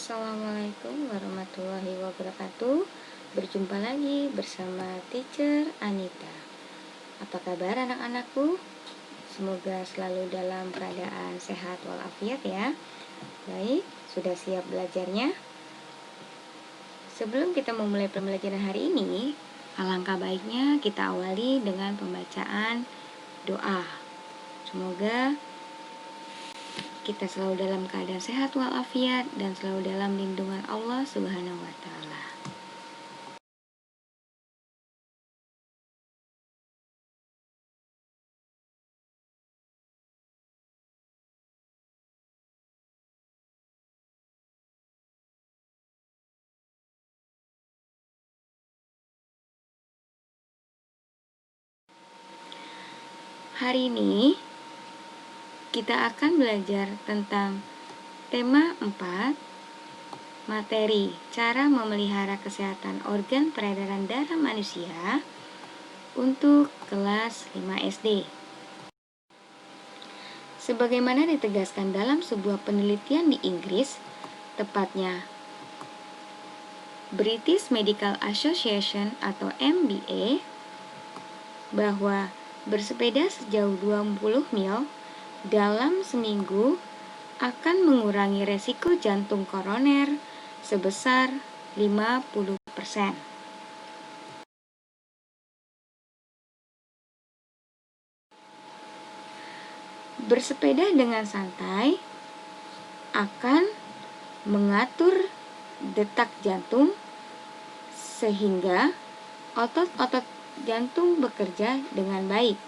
Assalamualaikum warahmatullahi wabarakatuh. Berjumpa lagi bersama Teacher Anita. Apa kabar anak-anakku? Semoga selalu dalam keadaan sehat walafiat ya. Baik, sudah siap belajarnya? Sebelum kita memulai pembelajaran hari ini, alangkah baiknya kita awali dengan pembacaan doa. Semoga kita selalu dalam keadaan sehat walafiat dan selalu dalam lindungan Allah Subhanahu wa taala. Hari ini kita akan belajar tentang tema 4, materi cara memelihara kesehatan organ peredaran darah manusia untuk kelas 5 SD. Sebagaimana ditegaskan dalam sebuah penelitian di Inggris, tepatnya British Medical Association atau MBA, bahwa bersepeda sejauh 20 mil dalam seminggu akan mengurangi resiko jantung koroner sebesar 50%. Bersepeda dengan santai akan mengatur detak jantung sehingga otot-otot jantung bekerja dengan baik.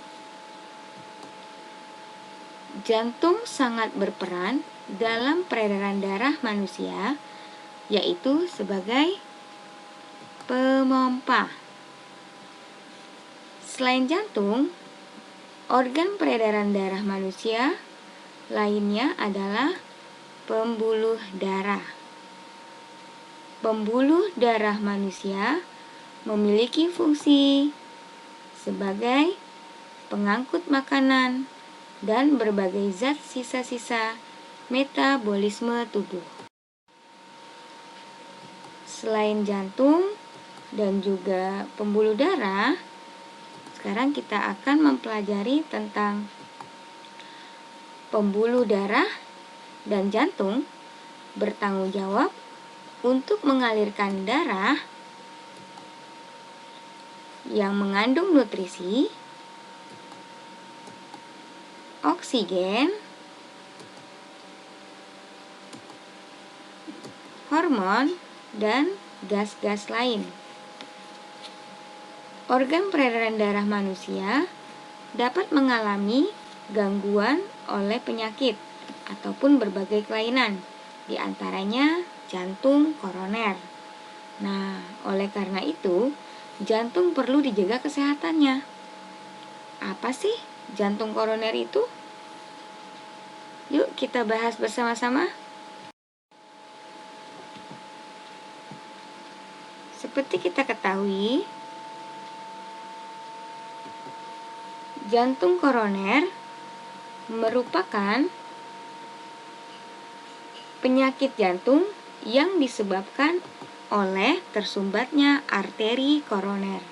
Jantung sangat berperan dalam peredaran darah manusia, yaitu sebagai pemompa. Selain jantung, organ peredaran darah manusia lainnya adalah pembuluh darah. Pembuluh darah manusia memiliki fungsi sebagai pengangkut makanan dan berbagai zat sisa-sisa metabolisme tubuh. Selain jantung dan juga pembuluh darah, sekarang kita akan mempelajari tentang pembuluh darah dan jantung bertanggung jawab untuk mengalirkan darah yang mengandung nutrisi, oksigen, hormon, dan gas-gas lain. Organ peredaran darah manusia dapat mengalami gangguan oleh penyakit ataupun berbagai kelainan, di antaranya jantung koroner. Nah, oleh karena itu, jantung perlu dijaga kesehatannya. Apa sih jantung koroner itu? Yuk kita bahas bersama-sama. Seperti kita ketahui, jantung koroner merupakan penyakit jantung yang disebabkan oleh tersumbatnya arteri koroner,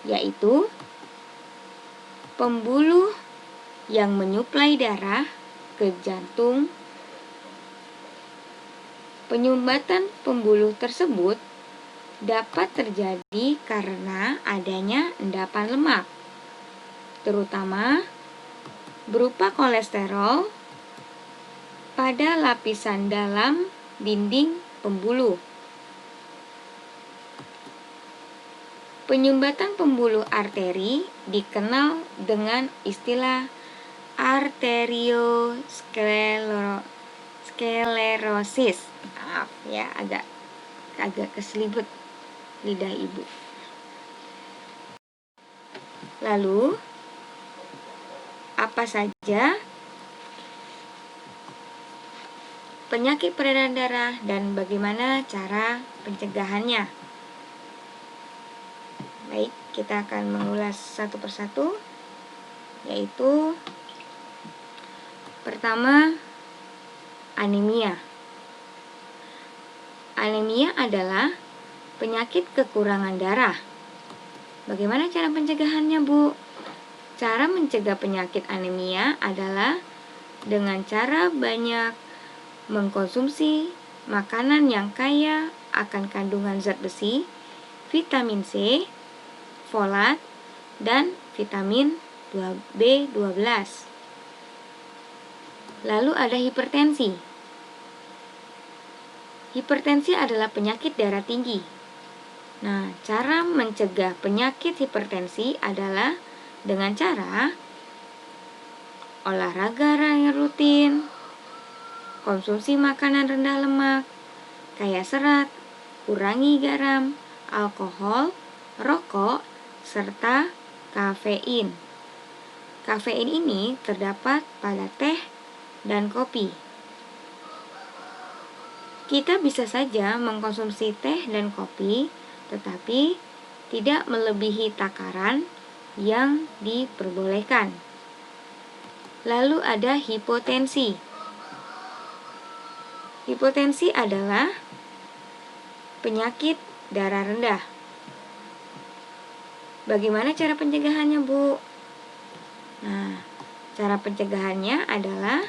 yaitu pembuluh yang menyuplai darah ke jantung. Penyumbatan pembuluh tersebut dapat terjadi karena adanya endapan lemak, terutama berupa kolesterol pada lapisan dalam dinding pembuluh. Penyumbatan pembuluh arteri dikenal dengan istilah arteriosklerosis. Maaf ya, agak keselibet lidah ibu. Lalu, apa saja penyakit peredaran darah dan bagaimana cara pencegahannya? Baik, kita akan mengulas satu persatu, yaitu pertama, anemia. Anemia adalah penyakit kekurangan darah. Bagaimana cara pencegahannya, Bu? Cara mencegah penyakit anemia adalah dengan cara banyak mengkonsumsi makanan yang kaya akan kandungan zat besi, vitamin C, folat, dan vitamin B12. Lalu ada hipertensi. Hipertensi adalah penyakit darah tinggi. Nah, cara mencegah penyakit hipertensi adalah dengan cara olahraga yang rutin, konsumsi makanan rendah lemak, kaya serat, kurangi garam, alkohol, rokok, serta kafein. Kafein ini terdapat pada teh dan kopi. Kita bisa saja mengkonsumsi teh dan kopi, tetapi tidak melebihi takaran yang diperbolehkan. Lalu ada hipotensi. Hipotensi adalah penyakit darah rendah. Bagaimana cara pencegahannya, Bu? Nah, cara pencegahannya adalah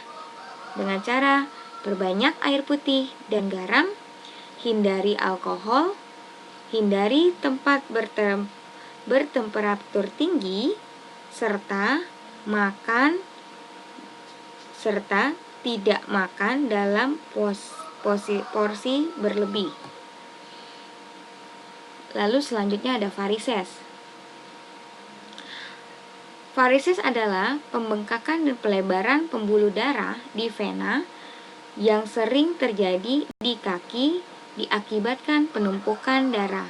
dengan cara perbanyak air putih dan garam, hindari alkohol, hindari tempat bertemperatur tinggi, serta tidak makan dalam porsi berlebih. Lalu selanjutnya ada varises. Varises adalah pembengkakan dan pelebaran pembuluh darah di vena yang sering terjadi di kaki diakibatkan penumpukan darah.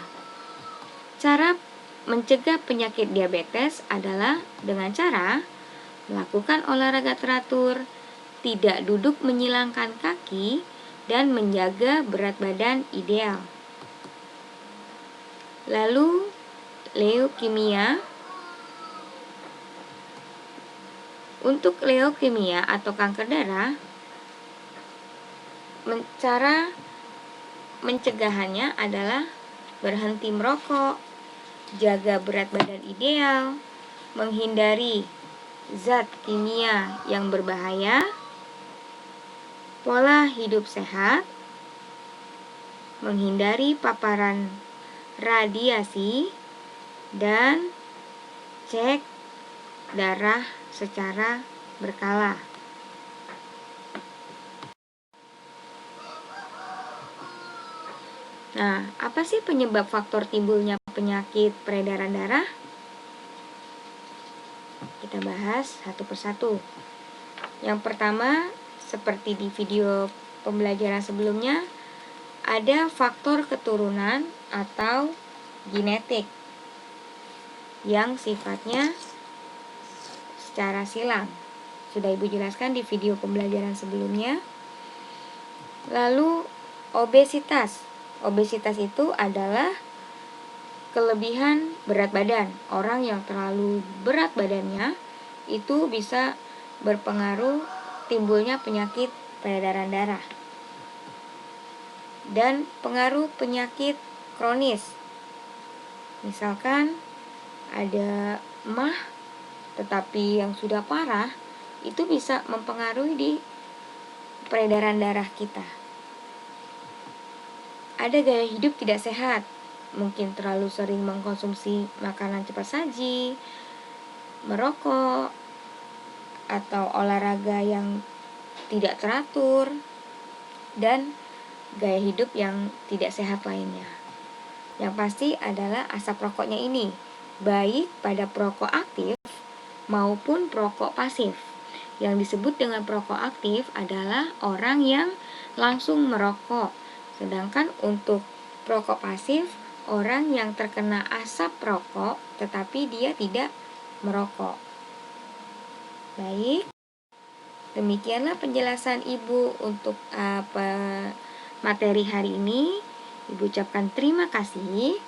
Cara mencegah penyakit diabetes adalah dengan cara melakukan olahraga teratur, tidak duduk menyilangkan kaki, dan menjaga berat badan ideal. Lalu leukemia. Untuk leukemia atau kanker darah, cara mencegahannya adalah berhenti merokok, jaga berat badan ideal, menghindari zat kimia yang berbahaya, pola hidup sehat, menghindari paparan radiasi, dan cek darah secara berkala. Nah, apa sih penyebab faktor timbulnya penyakit peredaran darah? Kita bahas satu persatu. Yang pertama, seperti di video pembelajaran sebelumnya, ada faktor keturunan atau genetik yang sifatnya secara silang. Sudah Ibu jelaskan di video pembelajaran sebelumnya. Lalu obesitas. Obesitas itu adalah kelebihan berat badan. Orang yang terlalu berat badannya itu bisa berpengaruh timbulnya penyakit peredaran darah. Dan pengaruh penyakit kronis. Misalkan ada MAH tetapi yang sudah parah, itu bisa mempengaruhi di peredaran darah kita. Ada gaya hidup tidak sehat, mungkin terlalu sering mengkonsumsi makanan cepat saji, merokok, atau olahraga yang tidak teratur, dan gaya hidup yang tidak sehat lainnya. Yang pasti adalah asap rokoknya ini, baik pada perokok aktif maupun perokok pasif. Yang disebut dengan perokok aktif adalah orang yang langsung merokok. Sedangkan untuk perokok pasif, orang yang terkena asap rokok tetapi dia tidak merokok. Baik, demikianlah penjelasan Ibu untuk materi hari ini. Ibu ucapkan terima kasih.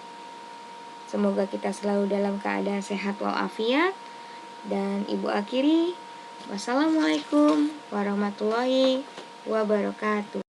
Semoga kita selalu dalam keadaan sehat walafiat. Dan Ibu akhiri, wassalamualaikum warahmatullahi wabarakatuh.